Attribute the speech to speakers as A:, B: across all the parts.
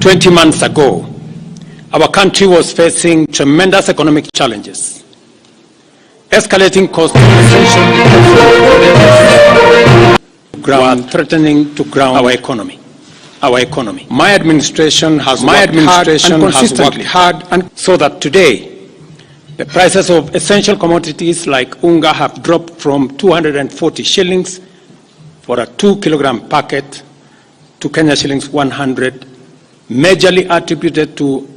A: 20 months ago, our country was facing tremendous economic challenges. Escalating costs of essential were threatening to ground our economy. My administration has worked hard and so that today the prices of essential commodities like unga have dropped from 240 shillings for a 2-kilogram packet to Kenya shillings 100, majorly attributed to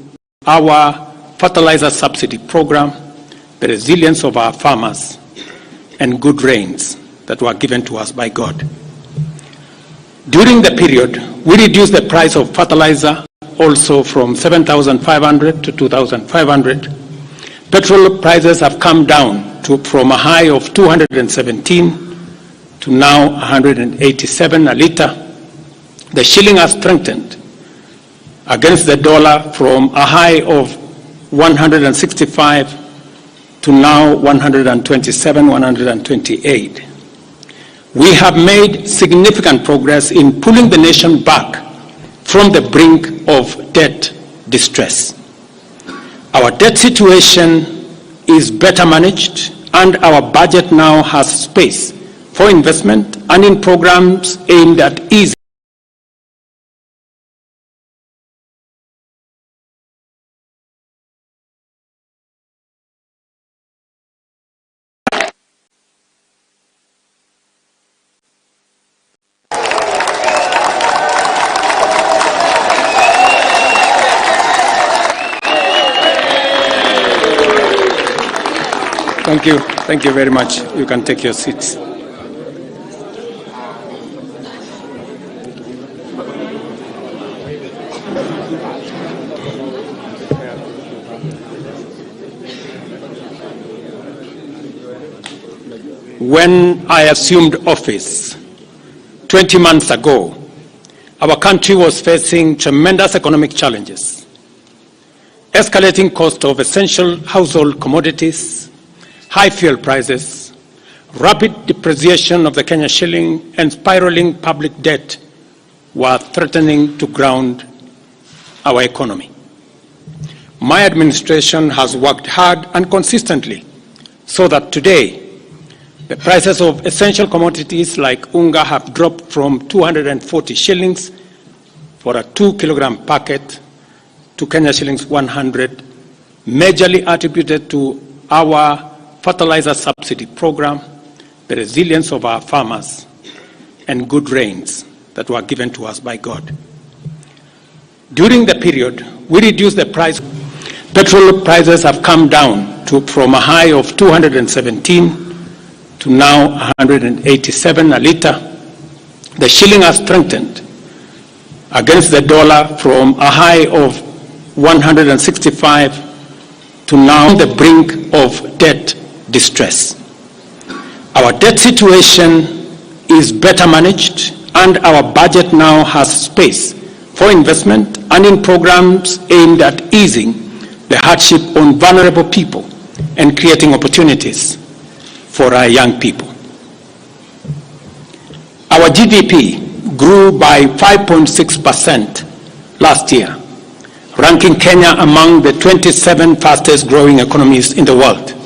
A: our fertilizer subsidy program, the resilience of our farmers, and good rains that were given to us by God. During the period, we reduced the price of fertilizer also from 7,500 to 2,500. Petrol prices have come down from a high of 217 to now 187 a litre. The shilling has strengthened against the dollar from a high of 165 to now 127, 128. We have made significant progress in pulling the nation back from the brink of debt distress. Our debt situation is better managed, and our budget now has space for investment and in programs aimed at easing Thank you very much. You can take your seats. When I assumed office 20 months ago, our country was facing tremendous economic challenges. Escalating cost of essential household commodities, high fuel prices, rapid depreciation of the Kenya shilling, and spiraling public debt were threatening to ground our economy. My administration has worked hard and consistently so that today the prices of essential commodities like unga have dropped from 240 shillings for a 2-kilogram packet to Kenya shillings 100, majorly attributed to our fertilizer subsidy program, the resilience of our farmers, and good rains that were given to us by God. During the period, we reduced the price. Petrol prices have come down from a high of 217 to now 187 a litre. The shilling has strengthened against the dollar from a high of 165 to now the brink of debt distress. Our debt situation is better managed, and our budget now has space for investment and in programs aimed at easing the hardship on vulnerable people and creating opportunities for our young people. Our GDP grew by 5.6% last year, ranking Kenya among the 27 fastest growing economies in the world.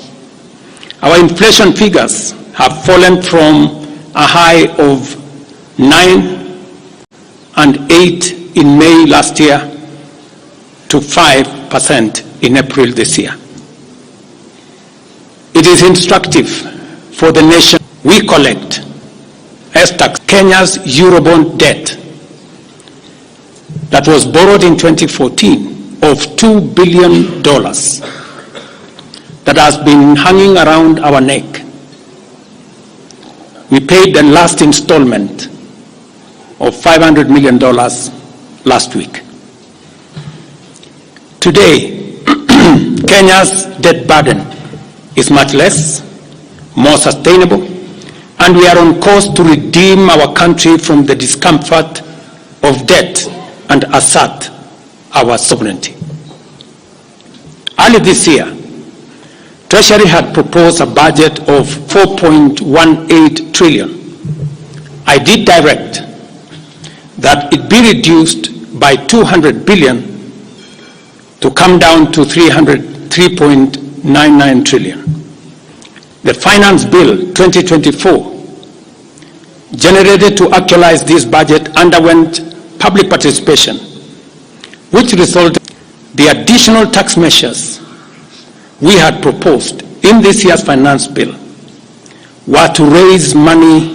A: Our inflation figures have fallen from a high of 9 and 8 in May last year to 5% in April this year. It is instructive for the nation we collect as tax Kenya's Eurobond debt that was borrowed in 2014 of $2 billion that has been hanging around our neck. We paid the last installment of $500 million last week. Today, Kenya's debt burden is much less, more sustainable, and we are on course to redeem our country from the discomfort of debt and assert our sovereignty. Early this year, Treasury had proposed a budget of 4.18 trillion. I did direct that it be reduced by 200 billion to come down to 3.99 trillion. The Finance Bill 2024, generated to actualize this budget, underwent public participation, which resulted in the additional tax measures we had proposed in this year's finance bill were to raise money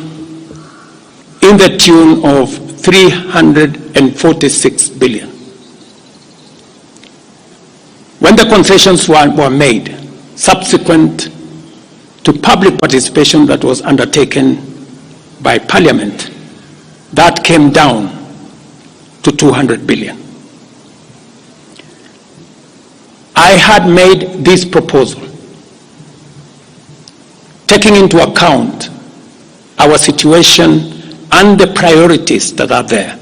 A: in the tune of 346 billion. When the concessions were made, subsequent to public participation that was undertaken by Parliament, that came down to 200 billion. I had made this proposal taking into account our situation and the priorities that are there.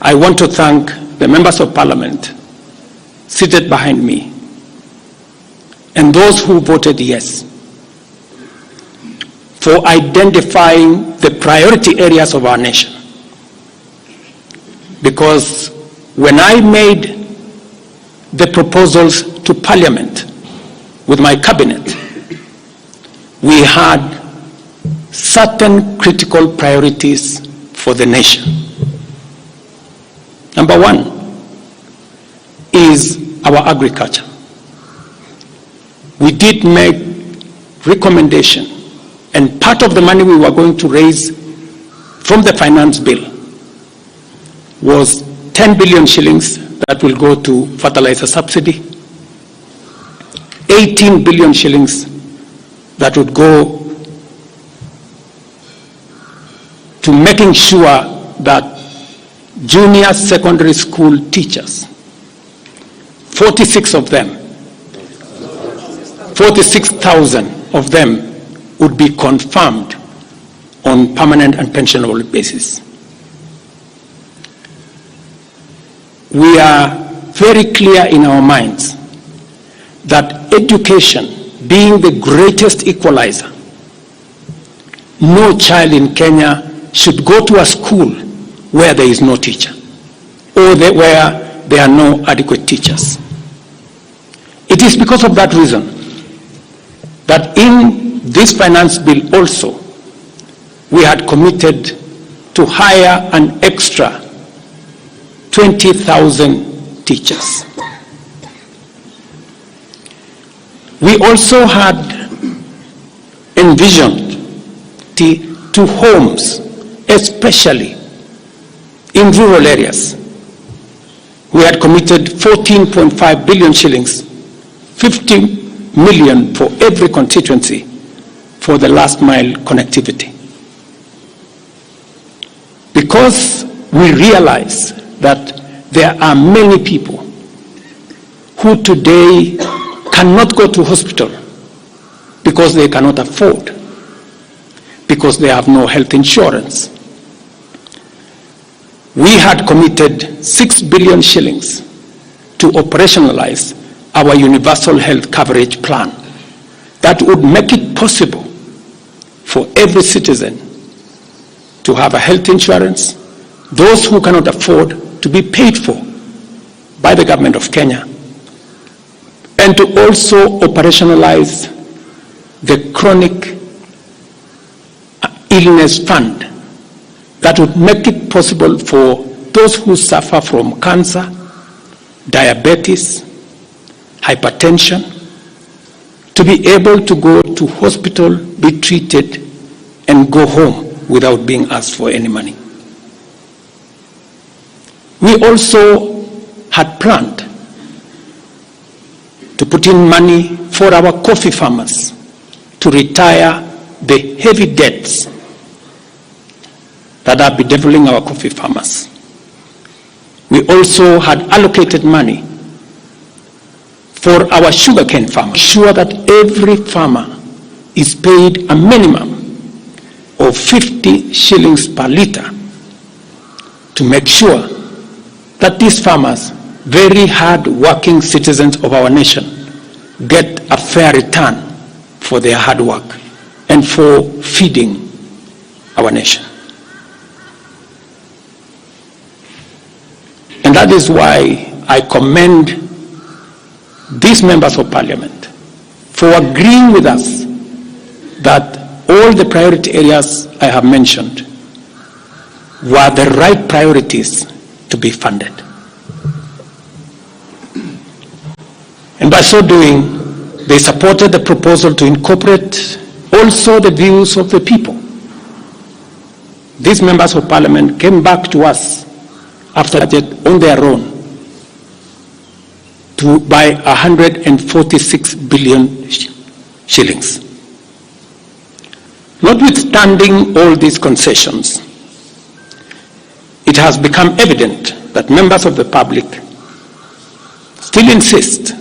A: I want to thank the members of Parliament seated behind me and those who voted yes for identifying the priority areas of our nation. Because when I made the proposals to Parliament with my cabinet, we had certain critical priorities for the nation. Number one is our agriculture. We did make recommendation, and part of the money we were going to raise from the finance bill was 10 billion shillings that will go to fertilizer subsidy, 18 billion shillings that would go to making sure that junior secondary school teachers, 46,000 of them would be confirmed on permanent and pensionable basis. We are very clear in our minds that education being the greatest equalizer, no child in Kenya should go to a school where there is no teacher or where there are no adequate teachers. It is because of that reason that in this finance bill also we had committed to hire an extra 20,000 teachers. We also had envisioned to homes, especially in rural areas. We had committed 14.5 billion shillings, 50 million for every constituency for the last mile connectivity. Because we realize that there are many people who today cannot go to hospital because they cannot afford, because they have no health insurance. We had committed 6 billion shillings to operationalize our universal health coverage plan that would make it possible for every citizen to have a health insurance, those who cannot afford to be paid for by the government of Kenya, and to also operationalize the chronic illness fund that would make it possible for those who suffer from cancer, diabetes, hypertension, to be able to go to hospital, be treated, and go home without being asked for any money. We also had planned to put in money for our coffee farmers to retire the heavy debts that are bedeviling our coffee farmers. We also had allocated money for our sugarcane farmers, sure that every farmer is paid a minimum of 50 shillings per litre to make sure that these farmers, very hard-working citizens of our nation, get a fair return for their hard work and for feeding our nation. that is why I commend these members of parliament for agreeing with us that all the priority areas I have mentioned were the right priorities to be funded. And by so doing, they supported the proposal to incorporate also the views of the people. These members of parliament came back to us after budget on their own to buy 146 billion shillings. Notwithstanding all these concessions, it has become evident that members of the public still insist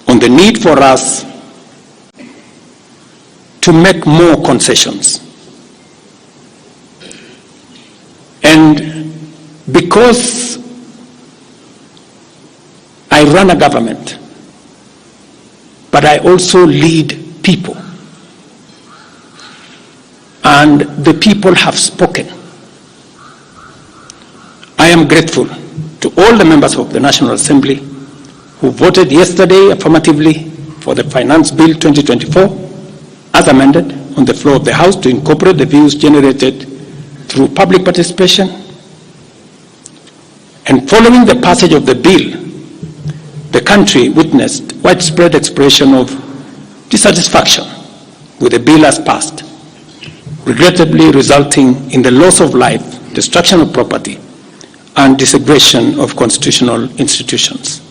A: on the need for us to make more concessions. And because I run a government, but I also lead people, and the people have spoken, I am grateful to all the members of the National Assembly who voted yesterday affirmatively for the Finance Bill 2024 as amended on the floor of the House to incorporate the views generated through public participation. And following the passage of the bill, the country witnessed widespread expression of dissatisfaction with the bill as passed, regrettably resulting in the loss of life, destruction of property, and disintegration of constitutional institutions.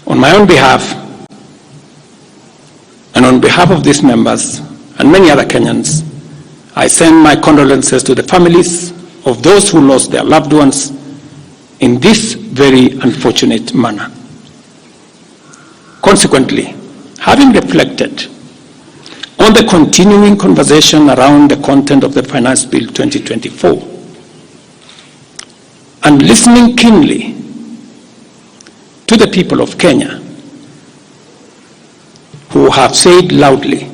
A: On my own behalf, and on behalf of these members and many other Kenyans, I send my condolences to the families of those who lost their loved ones in this very unfortunate manner. Consequently, having reflected on the continuing conversation around the content of the Finance Bill 2024, and listening keenly to the people of Kenya who have said loudly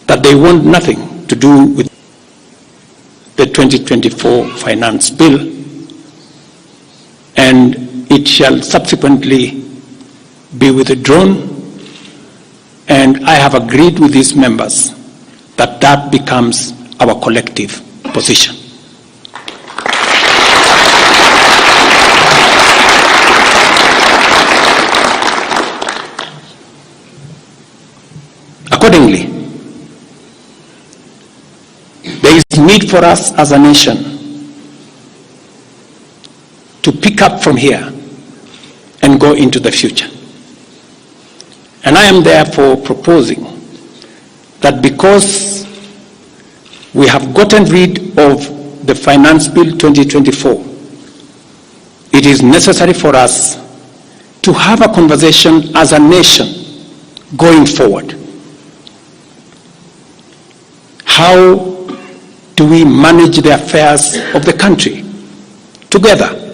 A: that they want nothing to do with the 2024 Finance Bill, and it shall subsequently be withdrawn, and I have agreed with these members that that becomes our collective position. Accordingly, there is need for us as a nation to pick up from here and go into the future. And I am therefore proposing that because we have gotten rid of the Finance Bill 2024, it is necessary for us to have a conversation as a nation going forward. How do we manage the affairs of the country together?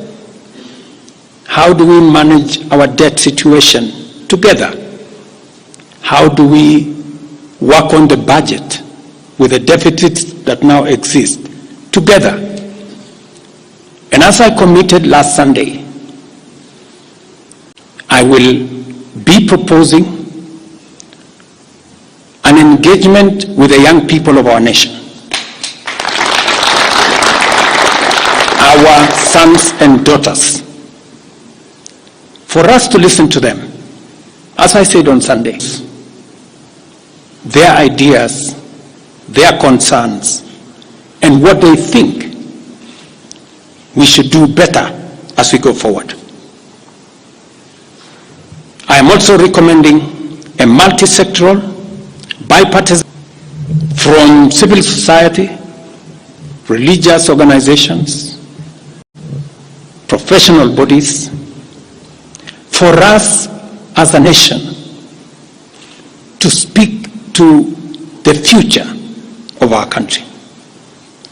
A: How do we manage our debt situation together? How do we work on the budget with the deficits that now exist together? And as I committed last Sunday, I will be proposing an engagement with the young people of our nation, our sons and daughters, for us to listen to them, as I said on Sunday, their ideas, their concerns, and what they think we should do better as we go forward. I am also recommending a multi-sectoral, bipartisan, from civil society, religious organizations, professional bodies, for us as a nation to speak to the future of our country,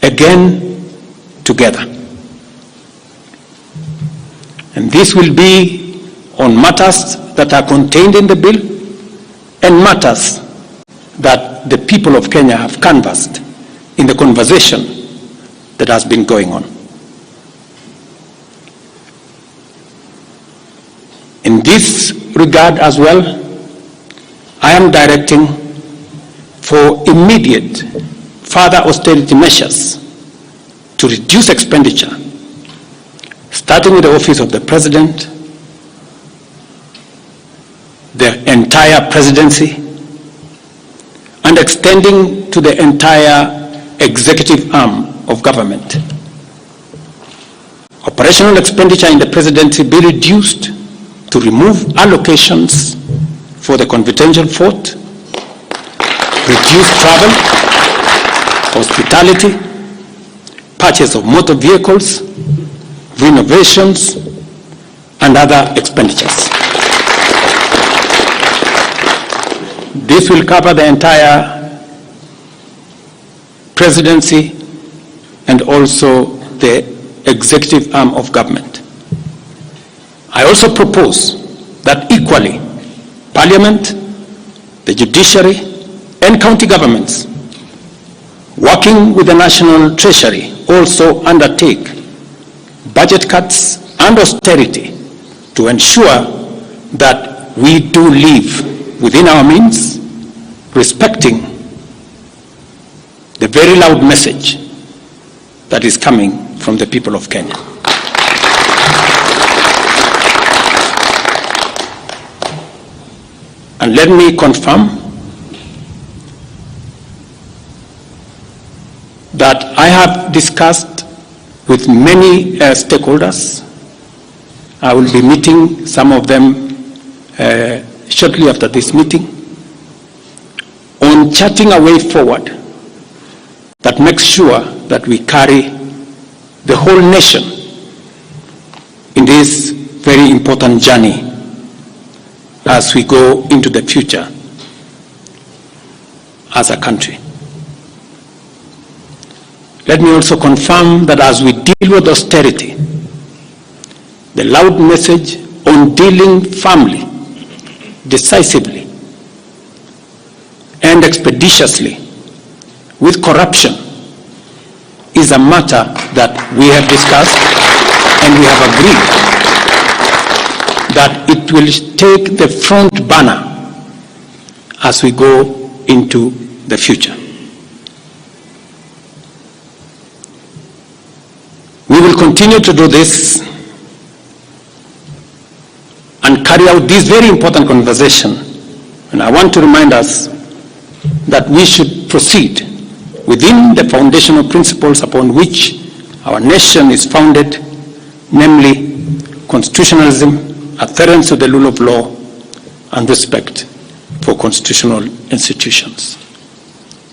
A: again, together. And this will be on matters that are contained in the bill and matters that the people of Kenya have canvassed in the conversation that has been going on. this regard as well, I am directing for immediate further austerity measures to reduce expenditure, starting with the office of the President, the entire presidency, and extending to the entire executive arm of government. Operational expenditure in the presidency be reduced to remove allocations for the confidential fort, reduce travel, hospitality, purchase of motor vehicles, renovations, and other expenditures. This will cover the entire presidency and also the executive arm of government. I also propose that equally, Parliament, the judiciary, and county governments, working with the National Treasury, also undertake budget cuts and austerity to ensure that we do live within our means, respecting the very loud message that is coming from the people of Kenya. And let me confirm that I have discussed with many stakeholders. I will be meeting some of them shortly after this meeting on charting a way forward that makes sure that we carry the whole nation in this very important journey as we go into the future as a country. Let me also confirm that as we deal with austerity, the loud message on dealing firmly, decisively, and expeditiously with corruption is a matter that we have discussed and we have agreed that it will take the front banner as we go into the future. We will continue to do this and carry out this very important conversation. And I want to remind us that we should proceed within the foundational principles upon which our nation is founded, namely constitutionalism, adherence to the rule of law, and respect for constitutional institutions.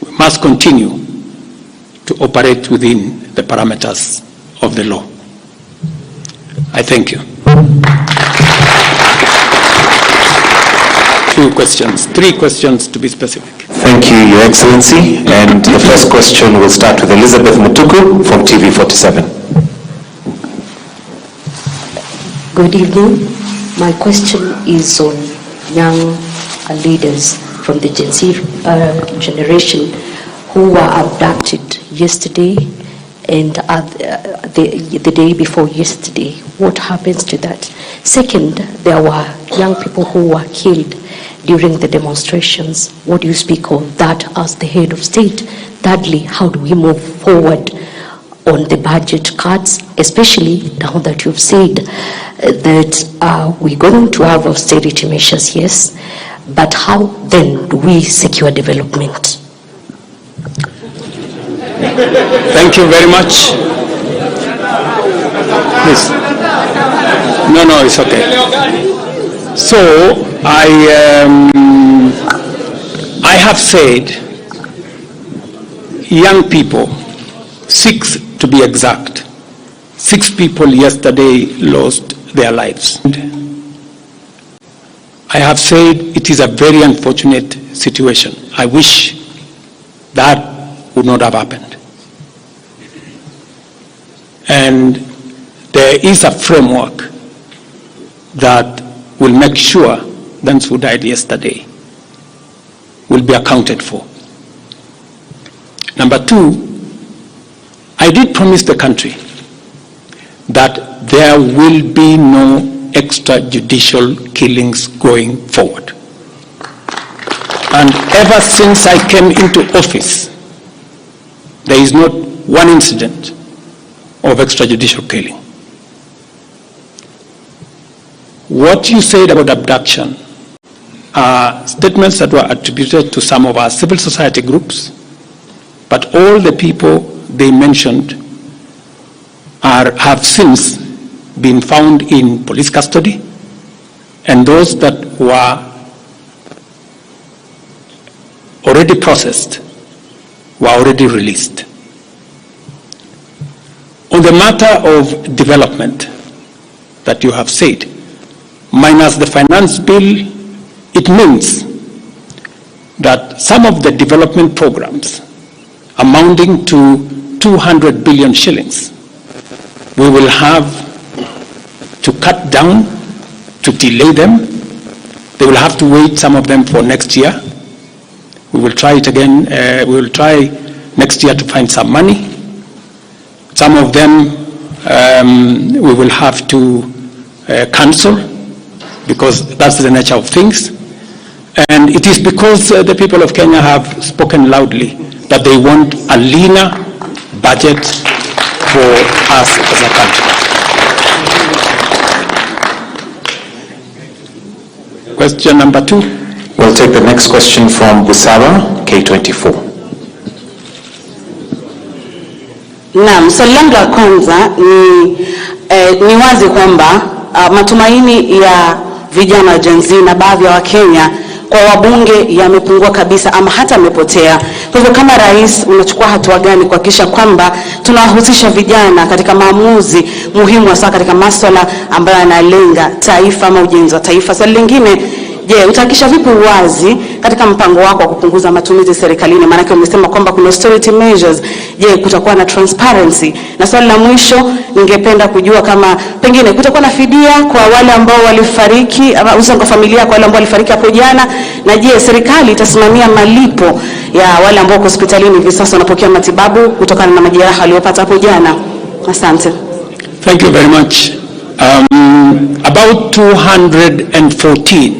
A: We must continue to operate within the parameters of the law. I thank you. Few questions, 3 questions to be specific.
B: Thank you, Your Excellency. And the first question will start with Elizabeth Mutuku from TV47.
C: Good evening. My question is on young leaders from the Gen Z generation who were abducted yesterday and the day before yesterday. What happens to that? Second, there were young people who were killed during the demonstrations. What do you speak of that as the head of state? Thirdly, how do we move forward on the budget cuts, especially now that you've said that we're going to have austerity measures, yes, but how then do we secure development?
A: Thank you very much. Please. No, it's okay. So I have said young people, 6 to be exact, 6 people yesterday lost their lives. I have said it is a very unfortunate situation. I wish that would not have happened. And there is a framework that will make sure those who died yesterday will be accounted for. Number 2, I did promise the country that there will be no extrajudicial killings going forward. And ever since I came into office, there is not one incident of extrajudicial killing. What you said about abduction are statements that were attributed to some of our civil society groups, but all the people they mentioned have since been found in police custody, and those that were already processed were already released. On the matter of development that you have said, minus the finance bill, it means that some of the development programs amounting to 200 billion shillings, we will have to cut down, to delay them. They will have to wait, some of them, for next year. We will try it again. We will try next year to find some money. Some of them we will have to cancel, because that's the nature of things. And it is because the people of Kenya have spoken loudly that they want a leaner budget for us as a country. Question number 2.
B: We'll take the next question from Busara, K24.
D: Naam, swali langu la kwanza ni wazi kwamba matumaini ya vijana wa Gen Z na baadhi ya Wakenya kwa wabunge yamepungua kabisa ama hata yamepotea. Kwa hivyo kama rais, unachukua hatua gani kuhakikisha kwamba tunawahusisha vijana katika maamuzi muhimu hasa katika masuala ambayo yanalenga taifa ama ujenzi wa taifa? Swali lingine, je, utahakikisha vipi uwazi katika mpango wako wa kupunguza matumizi serikalini? Maana umesema kwamba kuna austerity measures. Je, kutakuwa na transparency? Na swali la mwisho, ningependa kujua kama pengine kutakuwa na fidia kwa wale ambao walifariki ama uso kwa familia kwa wale ambao walifariki hapo jana, na je, serikali itasimamia malipo ya wale ambao hospitalini hivi sasa wanapokea matibabu kutokana na majeraha waliyopata hapo jana? Asante.
A: Thank you very much. About 214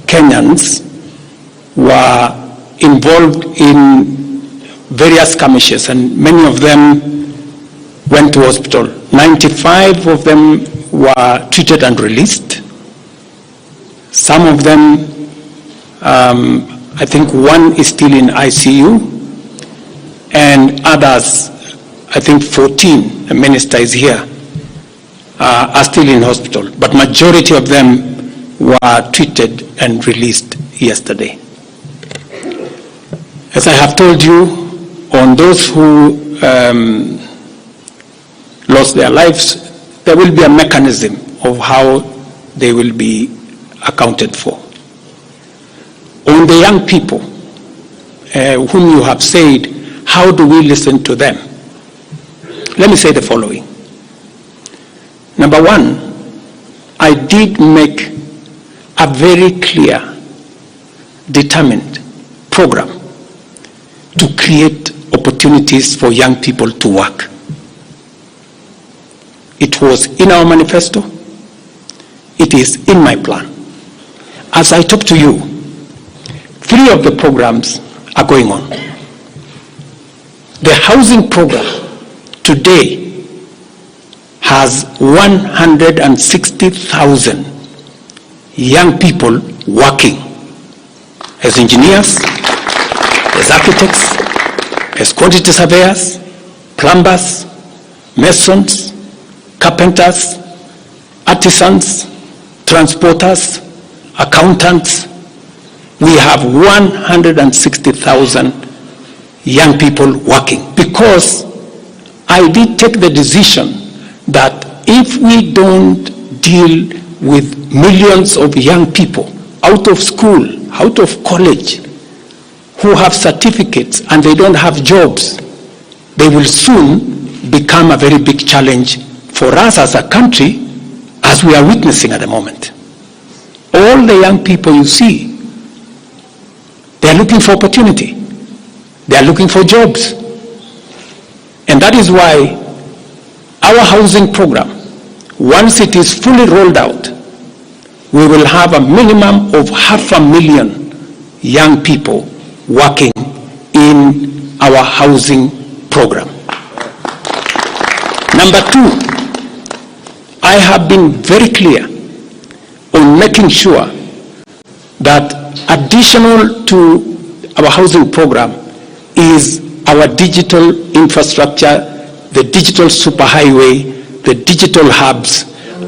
A: Kenyans were involved in various skirmishes, and many of them went to hospital. 95 of them were treated and released. Some of them, I think one is still in ICU, and others, I think 14, the minister is here, are still in hospital, but majority of them were treated and released yesterday. As I have told you, on those who lost their lives, there will be a mechanism of how they will be accounted for. On the young people whom you have said, how do we listen to them? Let me say the following. Number one, I did make a very clear, determined program to create opportunities for young people to work. It was in our manifesto. It is in my plan. As I talk to you, 3 of the programs are going on. The housing program today has 160,000 young people working as engineers, as architects, as quantity surveyors, plumbers, masons, carpenters, artisans, transporters, accountants. We have 160,000 young people working, because I did take the decision that if we don't deal with millions of young people out of school, out of college, who have certificates and they don't have jobs, they will soon become a very big challenge for us as a country, as we are witnessing at the moment. All the young people you see, they are looking for opportunity. They are looking for jobs. And that is why our housing program Once it is fully rolled out, we will have a minimum of 500,000 young people working in our housing program. Number two, I have been very clear on making sure that additional to our housing program is our digital infrastructure, the digital superhighway, the digital hubs,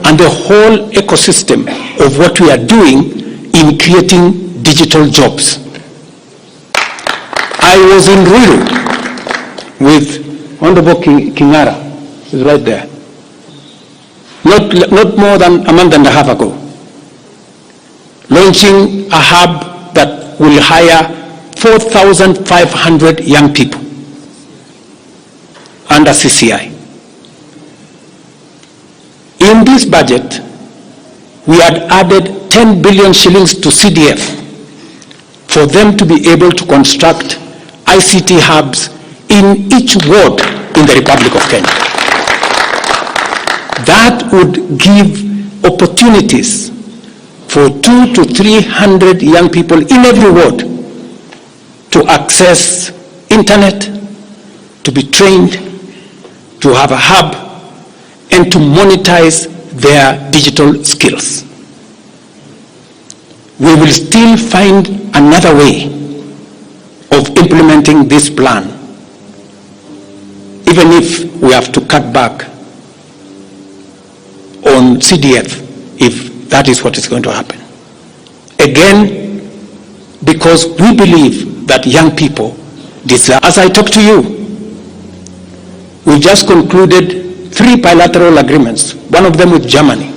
A: and the whole ecosystem of what we are doing in creating digital jobs. I was in Ruto with Honorable Kenyatta, who's right there, not more than a month and a half ago, launching a hub that will hire 4,500 young people under CCI. In this budget, we had added 10 billion shillings to CDF for them to be able to construct ICT hubs in each ward in the Republic of Kenya. That would give opportunities for 200 to 300 young people in every ward to access internet, to be trained, to have a hub, and to monetize their digital skills. We will still find another way of implementing this plan, even if we have to cut back on CDF, if that is what is going to happen. Again, because we believe that young people deserve. As I talk to you, we just concluded 3 bilateral agreements, one of them with Germany,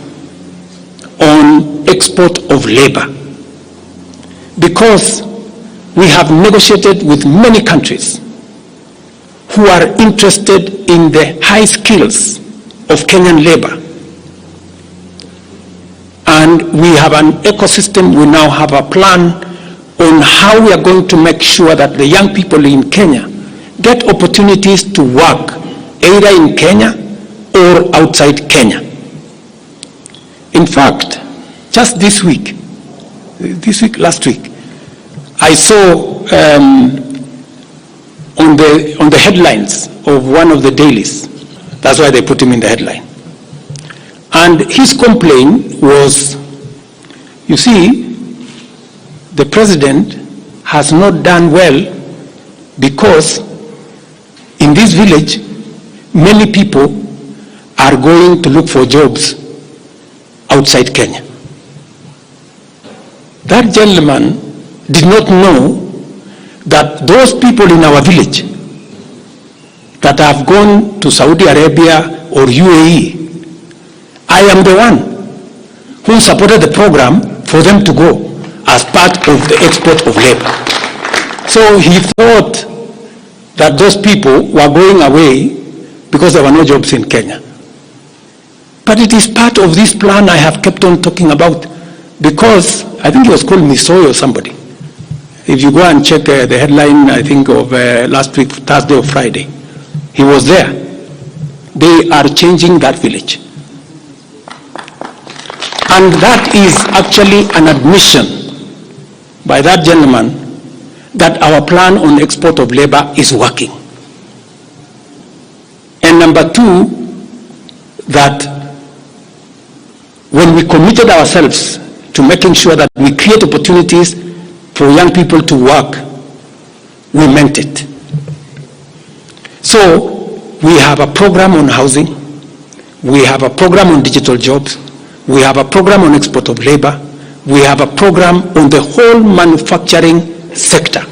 A: on export of labor. Because we have negotiated with many countries who are interested in the high skills of Kenyan labor. And we have an ecosystem, we now have a plan on how we are going to make sure that the young people in Kenya get opportunities to work either in Kenya or outside Kenya. In fact, just last week, I saw on the headlines of one of the dailies, that's why they put him in the headline. And his complaint was, you see, the president has not done well because in this village, many people are going to look for jobs outside Kenya. That gentleman did not know that those people in our village that have gone to Saudi Arabia or UAE, I am the one who supported the program for them to go as part of the export of labor. So he thought that those people were going away because there were no jobs in Kenya. But it is part of this plan I have kept on talking about, because I think it was called Misoy or somebody. If you go and check the headline, I think of last week, Thursday or Friday, he was there. They are changing that village. And that is actually an admission by that gentleman that our plan on export of labor is working. And number two, that when we committed ourselves to making sure that we create opportunities for young people to work, we meant it. So we have a program on housing, we have a program on digital jobs, we have a program on export of labor, we have a program on the whole manufacturing sector.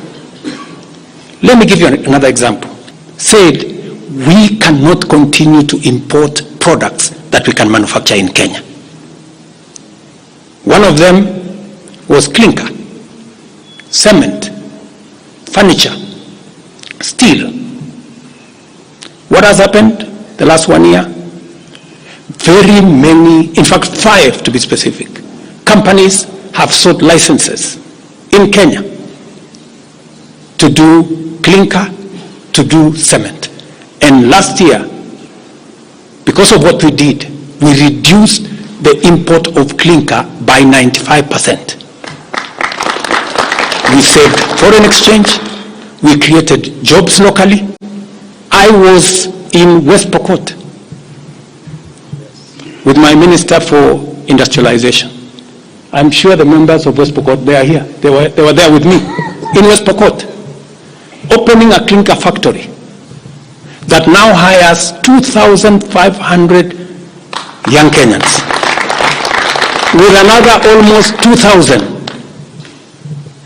A: Let me give you another example. Said, we cannot continue to import products that we can manufacture in Kenya. One of them was clinker, cement, furniture, steel. What has happened the last 1 year? Very many, in fact 5 to be specific, companies have sought licenses in Kenya to do clinker, to do cement. And last year, because of what we did, we reduced the import of clinker by 95%. We saved foreign exchange, we created jobs locally. I was in West Pokot with my Minister for Industrialization. I'm sure the members of West Pokot, they are here. They were there with me in West Pokot, opening a clinker factory that now hires 2,500 young Kenyans, with another almost 2,000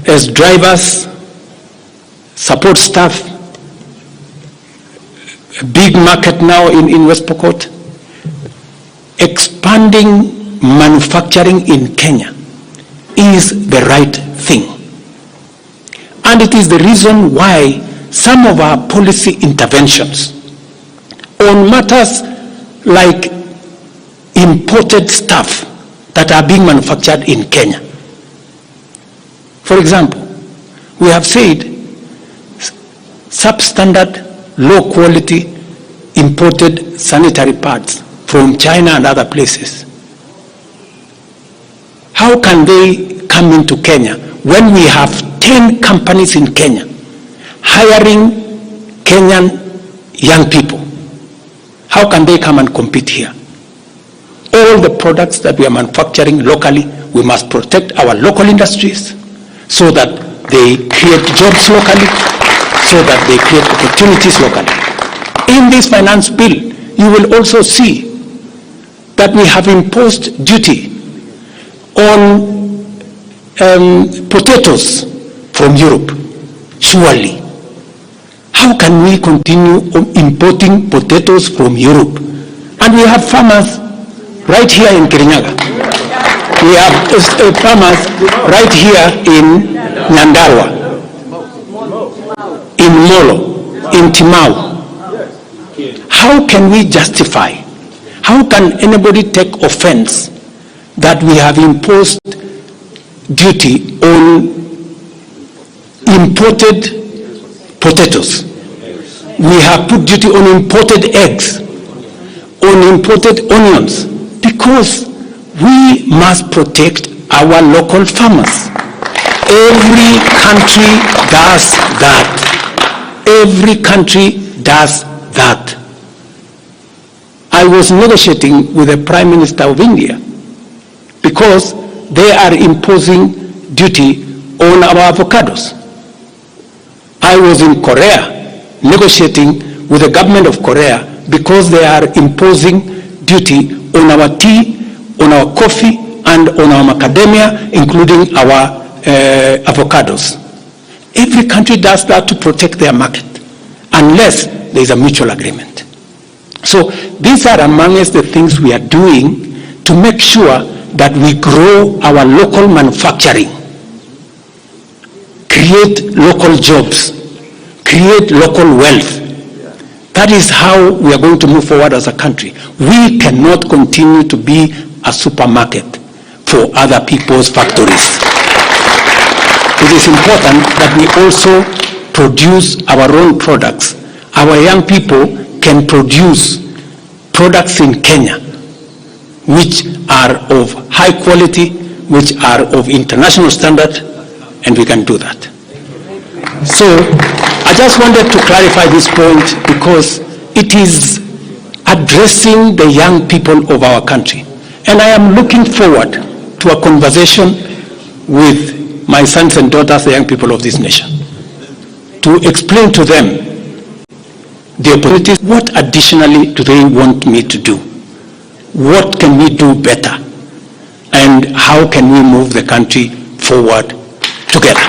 A: as drivers, support staff. A big market now in West Pokot. Expanding manufacturing in Kenya is the right thing. And it is the reason why some of our policy interventions on matters like imported stuff that are being manufactured in Kenya. For example, we have said substandard, low quality imported sanitary pads from China and other places. How can they come into Kenya when we have 10 companies in Kenya hiring Kenyan young people? How can they come and compete here? All the products that we are manufacturing locally, we must protect our local industries so that they create jobs locally, so that they create opportunities locally. In this finance bill, you will also see that we have imposed duty on potatoes from Europe. Surely, how can we continue importing potatoes from Europe? And we have farmers right here in Kirinyaga. We have farmers right here in Nyandarua, in Molo, in Timau. How can we justify? How can anybody take offense that we have imposed duty on imported potatoes? We have put duty on imported eggs, on imported onions, because we must protect our local farmers. Every country does that. Every country does that. I was negotiating with the Prime Minister of India because they are imposing duty on our avocados. I was in Korea negotiating with the government of Korea because they are imposing duty on our tea, on our coffee, and on our macadamia, including our avocados. Every country does that to protect their market, unless there is a mutual agreement. So these are amongst the things we are doing to make sure that we grow our local manufacturing, create local jobs, create local wealth. That is how we are going to move forward as a country. We cannot continue to be a supermarket for other people's factories. It is important that we also produce our own products. Our young people can produce products in Kenya which are of high quality, which are of international standard, and we can do that. So I just wanted to clarify this point because it is addressing the young people of our country. And I am looking forward to a conversation with my sons and daughters, the young people of this nation, to explain to them the opportunities. What additionally do they want me to do? What can we do better? And how can we move the country forward together?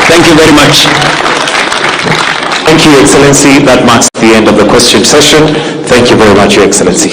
A: Thank you very much.
B: Thank you, Excellency. That marks the end of the question session. Thank you very much, Your Excellency.